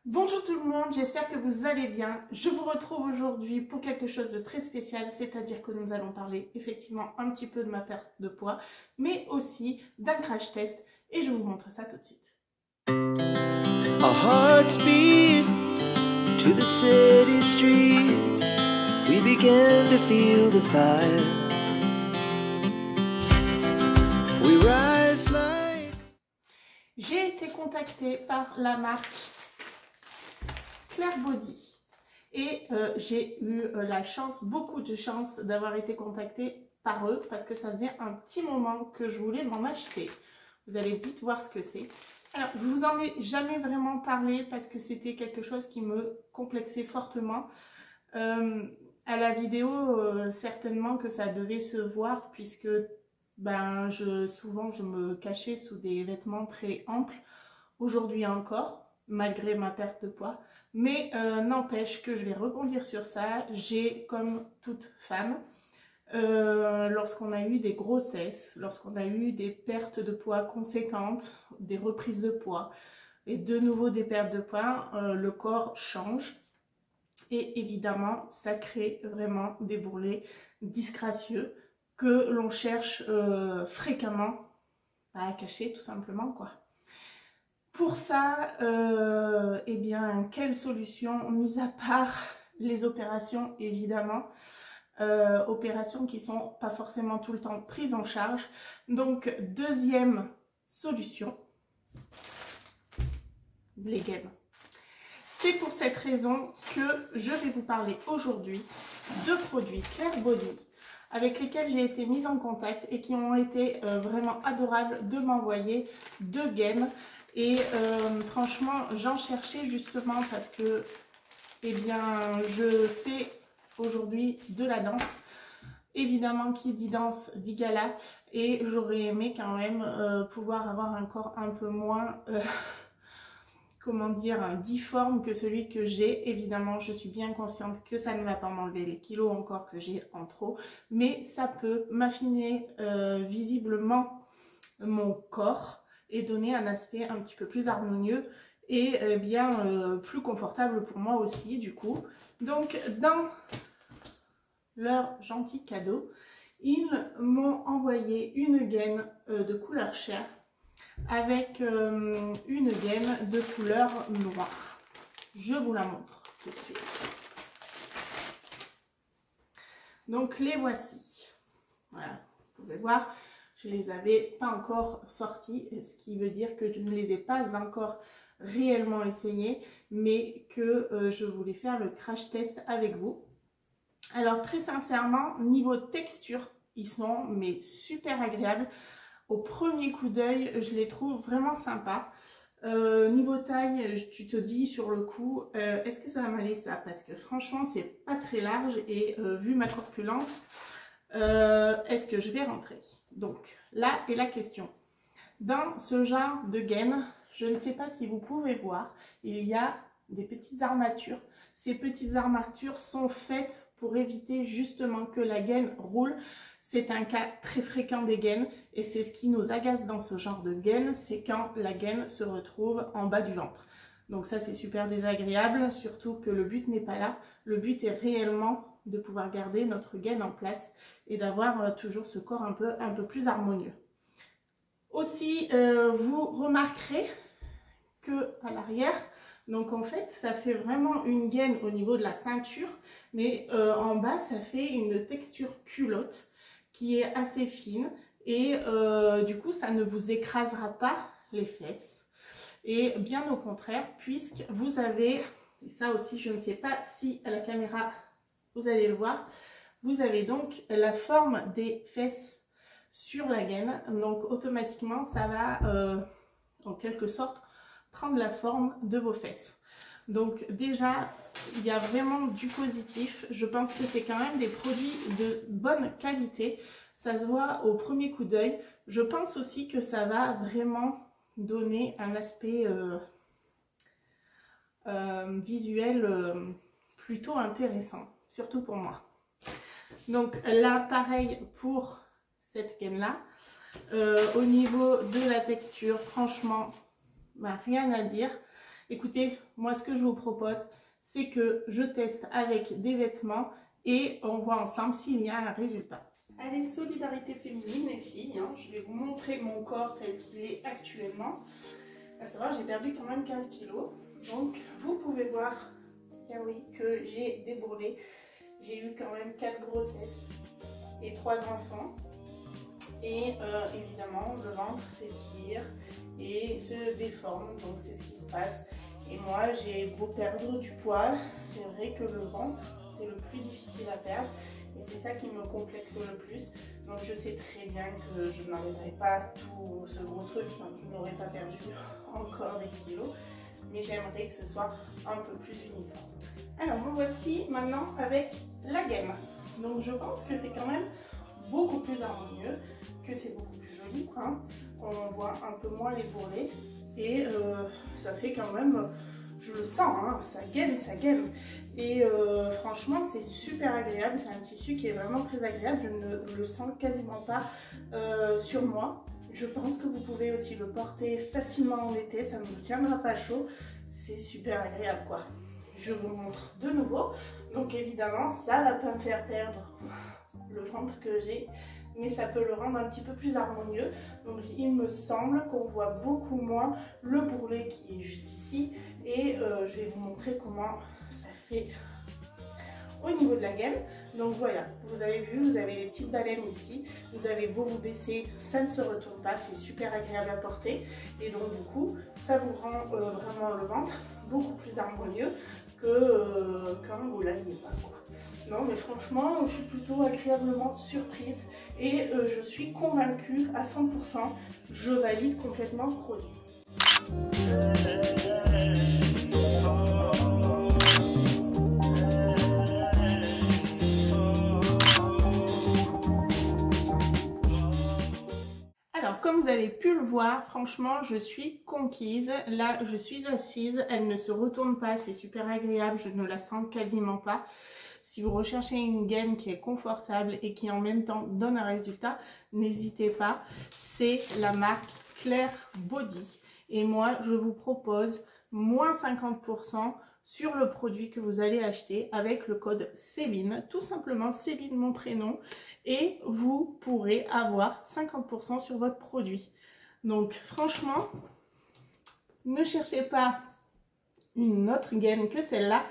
Bonjour tout le monde, j'espère que vous allez bien. Je vous retrouve aujourd'hui pour quelque chose de très spécial, c'est-à-dire que nous allons parler effectivement un petit peu de ma perte de poids, mais aussi d'un crash test et je vous montre ça tout de suite. Our hearts beat to the city streets. We began to feel the fire. We rise like... J'ai été contactée par la marque Claire Body et j'ai eu la chance, beaucoup de chance d'avoir été contactée par eux parce que ça faisait un petit moment que je voulais m'en acheter. Vous allez vite voir ce que c'est. Alors, je vous en ai jamais vraiment parlé parce que c'était quelque chose qui me complexait fortement. À la vidéo, certainement que ça devait se voir puisque souvent je me cachais sous des vêtements très amples, aujourd'hui encore, malgré ma perte de poids. Mais n'empêche que je vais rebondir sur ça. J'ai, comme toute femme, lorsqu'on a eu des grossesses, lorsqu'on a eu des pertes de poids conséquentes, des reprises de poids et de nouveau des pertes de poids, le corps change et évidemment ça crée vraiment des bourrelets disgracieux que l'on cherche fréquemment à cacher tout simplement quoi. Pour ça, eh bien, quelle solution, mis à part les opérations évidemment, opérations qui sont pas forcément tout le temps prises en charge. Donc, deuxième solution, les gaines. C'est pour cette raison que je vais vous parler aujourd'hui de produits Claire Body avec lesquels j'ai été mise en contact et qui ont été vraiment adorables de m'envoyer deux gaines. Et franchement, j'en cherchais justement parce que, eh bien, je fais aujourd'hui de la danse. Évidemment, qui dit danse dit gala. Et j'aurais aimé quand même pouvoir avoir un corps un peu moins, comment dire, difforme que celui que j'ai. Évidemment, je suis bien consciente que ça ne va pas m'enlever les kilos encore que j'ai en trop. Mais ça peut m'affiner visiblement mon corps et donner un aspect un petit peu plus harmonieux et plus confortable pour moi aussi du coup. Donc dans leur gentil cadeau, ils m'ont envoyé une gaine de couleur chair avec une gaine de couleur noire. Je vous la montre tout de suite. Donc les voici. Voilà, vous pouvez voir. Je ne les avais pas encore sortis, ce qui veut dire que je ne les ai pas encore réellement essayés, mais que je voulais faire le crash test avec vous. Alors très sincèrement, niveau texture, ils sont mais super agréables. Au premier coup d'œil, je les trouve vraiment sympas. Niveau taille, tu te dis sur le coup, est-ce que ça va m'aller ça? Parce que franchement, c'est pas très large et vu ma corpulence, est-ce que je vais rentrer? Donc là est la question. Dans ce genre de gaine, je ne sais pas si vous pouvez voir, il y a des petites armatures. Ces petites armatures sont faites pour éviter justement que la gaine roule. C'est un cas très fréquent des gaines et c'est ce qui nous agace dans ce genre de gaine, c'est quand la gaine se retrouve en bas du ventre. Donc ça c'est super désagréable, surtout que le but n'est pas là. Le but est réellement de pouvoir garder notre gaine en place et d'avoir toujours ce corps un peu plus harmonieux. Aussi, vous remarquerez que à l'arrière, donc en fait, ça fait vraiment une gaine au niveau de la ceinture, mais en bas, ça fait une texture culotte qui est assez fine et du coup, ça ne vous écrasera pas les fesses. Et bien au contraire, puisque vous avez, et ça aussi, je ne sais pas si à la caméra, vous allez le voir, vous avez donc la forme des fesses sur la gaine, donc automatiquement ça va en quelque sorte prendre la forme de vos fesses. Donc déjà il y a vraiment du positif, je pense que c'est quand même des produits de bonne qualité, ça se voit au premier coup d'œil. Je pense aussi que ça va vraiment donner un aspect visuel plutôt intéressant, surtout pour moi. Donc là pareil pour cette gaine là, au niveau de la texture franchement rien à dire, Écoutez, moi ce que je vous propose, c'est que je teste avec des vêtements et on voit ensemble s'il y a un résultat. Allez, solidarité féminine les filles, hein. Je vais vous montrer mon corps tel qu'il est actuellement. À savoir, j'ai perdu quand même 15 kilos. Donc vous pouvez voir, bien oui, que j'ai débourré. J'ai eu quand même 4 grossesses et 3 enfants. Et évidemment, le ventre s'étire et se déforme, donc c'est ce qui se passe. Et moi, j'ai beau perdre du poids, c'est vrai que le ventre, c'est le plus difficile à perdre. Et c'est ça qui me complexe le plus. Donc je sais très bien que je n'enlèverai pas tout ce gros truc, enfin, je n'aurai pas perdu encore des kilos. Mais j'aimerais que ce soit un peu plus uniforme. Alors, me voici maintenant avec la gaine. Donc je pense que c'est quand même beaucoup plus harmonieux, que c'est beaucoup plus joli, hein. On voit un peu moins les bourrelets et ça fait quand même, je le sens, hein, ça gaine. Et franchement c'est super agréable, c'est un tissu qui est vraiment très agréable, je ne le sens quasiment pas sur moi. Je pense que vous pouvez aussi le porter facilement en été, ça ne vous tiendra pas chaud, c'est super agréable quoi. Je vous montre de nouveau, donc évidemment ça va pas me faire perdre le ventre que j'ai, mais ça peut le rendre un petit peu plus harmonieux. Donc il me semble qu'on voit beaucoup moins le bourrelet qui est juste ici, et je vais vous montrer comment ça fait au niveau de la gaine. Donc voilà, vous avez vu, vous avez les petites baleines ici, vous avez beau vous baisser, ça ne se retourne pas, c'est super agréable à porter, et donc du coup ça vous rend vraiment le ventre beaucoup plus harmonieux que quand vous l'aviez pas quoi. Non mais franchement, je suis plutôt agréablement surprise et je suis convaincue à 100%, je valide complètement ce produit. Alors, comme vous avez pu le voir, franchement, je suis conquise. Là, je suis assise, elle ne se retourne pas, c'est super agréable, je ne la sens quasiment pas. Si vous recherchez une gaine qui est confortable et qui en même temps donne un résultat, n'hésitez pas. C'est la marque Claire Body. Et moi, je vous propose moins 50% sur le produit que vous allez acheter avec le code Céline. Tout simplement Céline, mon prénom. Et vous pourrez avoir 50% sur votre produit. Donc franchement, ne cherchez pas une autre gaine que celle-là.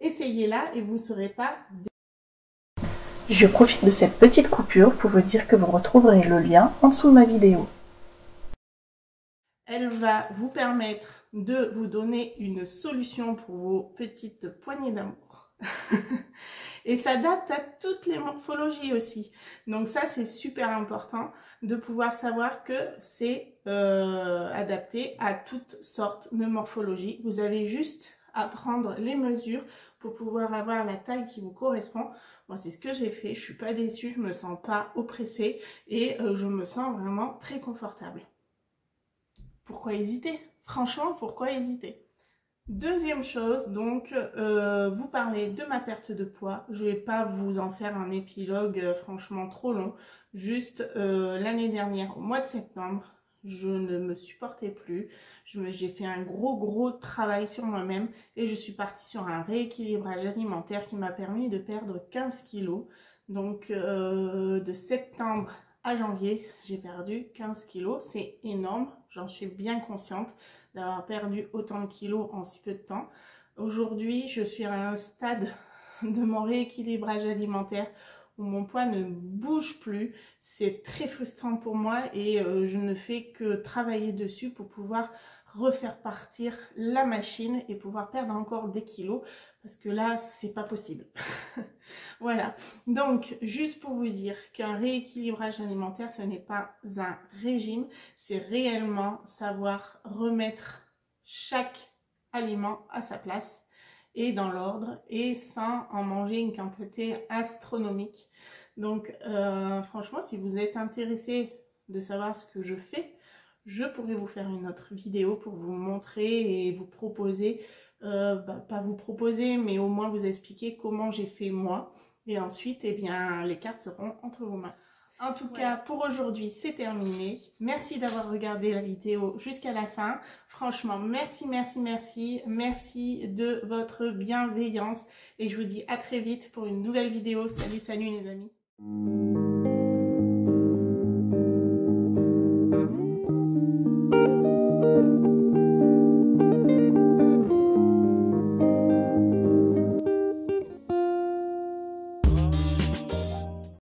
Essayez-la et vous ne serez pas déçus. Je profite de cette petite coupure pour vous dire que vous retrouverez le lien en dessous de ma vidéo. Elle va vous permettre de vous donner une solution pour vos petites poignées d'amour. Et s'adapte à toutes les morphologies aussi. Donc ça, c'est super important de pouvoir savoir que c'est adapté à toutes sortes de morphologies. Vous avez juste à prendre les mesures pour pouvoir avoir la taille qui vous correspond. Moi, c'est ce que j'ai fait. Je suis pas déçue, je me sens pas oppressée et je me sens vraiment très confortable. Pourquoi hésiter? Franchement, pourquoi hésiter? Deuxième chose, donc, vous parlez de ma perte de poids. Je ne vais pas vous en faire un épilogue franchement trop long. Juste l'année dernière, au mois de septembre, je ne me supportais plus. J'ai fait un gros travail sur moi-même et je suis partie sur un rééquilibrage alimentaire qui m'a permis de perdre 15 kilos. Donc, de septembre à janvier, j'ai perdu 15 kilos. C'est énorme, j'en suis bien consciente d'avoir perdu autant de kilos en si peu de temps. Aujourd'hui, je suis à un stade de mon rééquilibrage alimentaire où mon poids ne bouge plus. C'est très frustrant pour moi et je ne fais que travailler dessus pour pouvoir refaire partir la machine et pouvoir perdre encore des kilos parce que là, c'est pas possible. Voilà. Donc, juste pour vous dire qu'un rééquilibrage alimentaire, ce n'est pas un régime, c'est réellement savoir remettre chaque aliment à sa place et dans l'ordre et sans en manger une quantité astronomique. Donc franchement, si vous êtes intéressé de savoir ce que je fais, je pourrais vous faire une autre vidéo pour vous montrer et vous proposer, pas vous proposer, mais au moins vous expliquer comment j'ai fait moi. Et ensuite, eh bien, les cartes seront entre vos mains. En tout cas, pour aujourd'hui, c'est terminé. Merci d'avoir regardé la vidéo jusqu'à la fin. Franchement, merci, merci, merci. Merci de votre bienveillance. Et je vous dis à très vite pour une nouvelle vidéo. Salut, salut les amis.